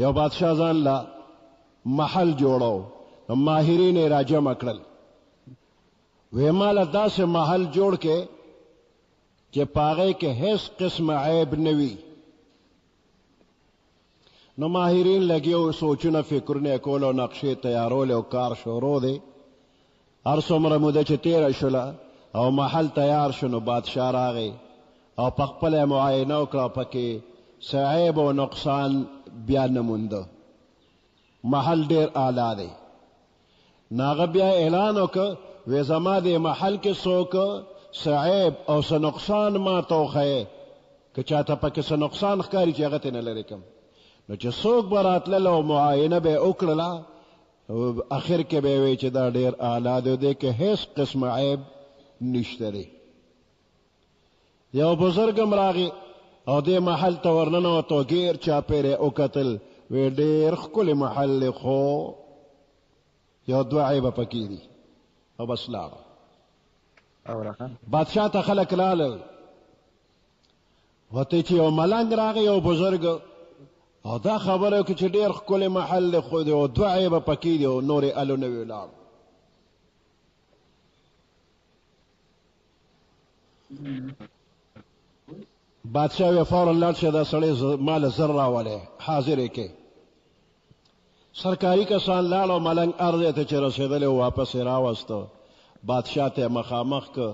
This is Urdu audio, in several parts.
یو بادشاہ ځان لا محل جوړو ماهرین راجم کړل وې مال داسې محل جوړ کې چې پاغه کې هیڅ قسم عیب نوي نو ماهرین لګیو سوچونه فکرونه کول او نقشې تیارول او کار شروع دی هر څومره موده چې تیر شوله او محل تیار شنو بادشاہ راغی او په خپل معاینه وکړه پکې عیب او نقصان بیا نه مونده محل ډیر اعلی دی ناغه بیا اعلان وکړ وې زما د محل کې څوک عیب او څه نقصان ما توخه که چاته پکې څه نقصان ښکاري چې هغه ته نه لري کوم نو چې څوک به راتلل او معاینه به وکړله اخر کې به وی چې دا ډیر اعلی دی کې هیڅ قسم عیب نشته دی یو بزرګم راغی او دې محل ته ورننوتو غیر چاپیره وکتل وی ډیر ښکلی محل خو یو دوه عیبه پکې دي او بس لاړه بادشاہ ته خلک رالل وته چې یو ملنګ راغی یو بزرګ او دا خبره کې چې ډیر ښکلی محل خو دی او دوه عیبه پکې دي او نورې الو نه وی لاړ بادشاہ وی فورا لاړ شه دا سړی مال زر راولی حاضر کې سرکاري کسان لاړ او ملنګ ارض ته چې رسېدلی واپس یې راوسته بادشاہ ته مخامخ که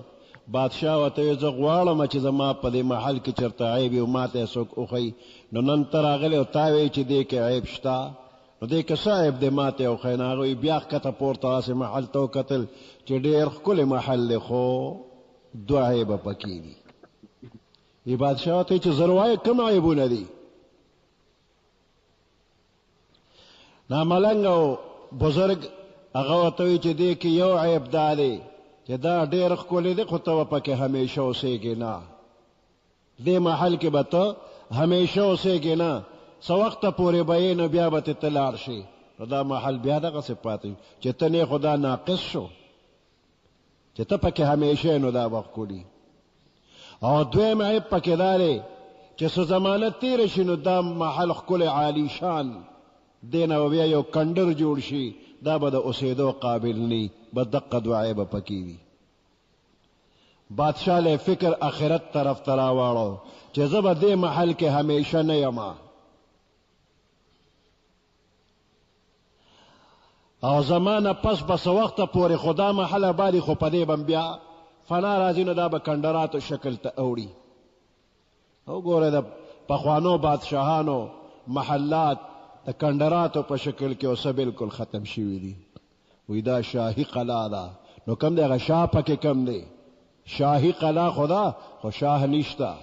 بادشاہ ورته زه غواړم چې زما په دې محل کې چېرته عیب وي او ما ته څوک وښیي نو نن ته راغلی او تا وایي چې دې کې عیب شته نو دې کې څه عیب دی ما ته وښیي نو هغه بیا ښکته پورته داسې محل ته وکتل چې ډېر ښکلی محل دی خو دوه عیبه پکې دي ای بادشاہ ورته چې زه وایي کوم عیبونه دي نا ملنګ او بزرګ هغه ورته وایي چې دې کې یو عیب دا دی چې دا ډېر ښکلی دی خو ته به پکې همیشه اوسېږې نه دې محل کې به ته همیشه اوسېږې نه څه وخته پورې به یې نو بیا به ته لاړ شي نو دا محل بیا دغسې پاتې چې ته نه خو دا ناقص شو چې ته پکې همیشه نو دا به ښکلي او دویم عیب پکې دا دی چې څه زمانه تېره شي نو دا محل ښکلی عالی شان دې نه بیا یو کنډر جوړ شي دا به د اوسېدو قابل نی به دقه دوه عیبه پکې وي بادشاہ له فکر آخرت طرف ته راواړو چې زه به دې محل کې همیشه نه یم او زمانه پس به څه وخته پورې خو دا محل آبادي خو په دې به بیا فنا راځي نو دا به کنډراتو شکل ته اوړي وګوره د پخوانو بادشاهانو محلات د کنډراتو په شکل کې اوسه بالکل ختم شوي دي وی دا شاهي قلعه ده نو کم دی هغه شاه پکې کم دی شاهي قلعه خو ده خو شاه نشته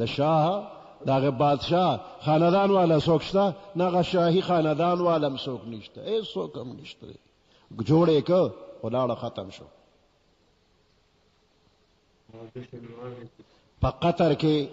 د شاه د هغه بادشاه خاندان والا څوک شته نه هغه شاهي خاندان والا هم څوک نشته هېڅوک هم نشته جوړ یې که ولاړه ختم شو په قطر کې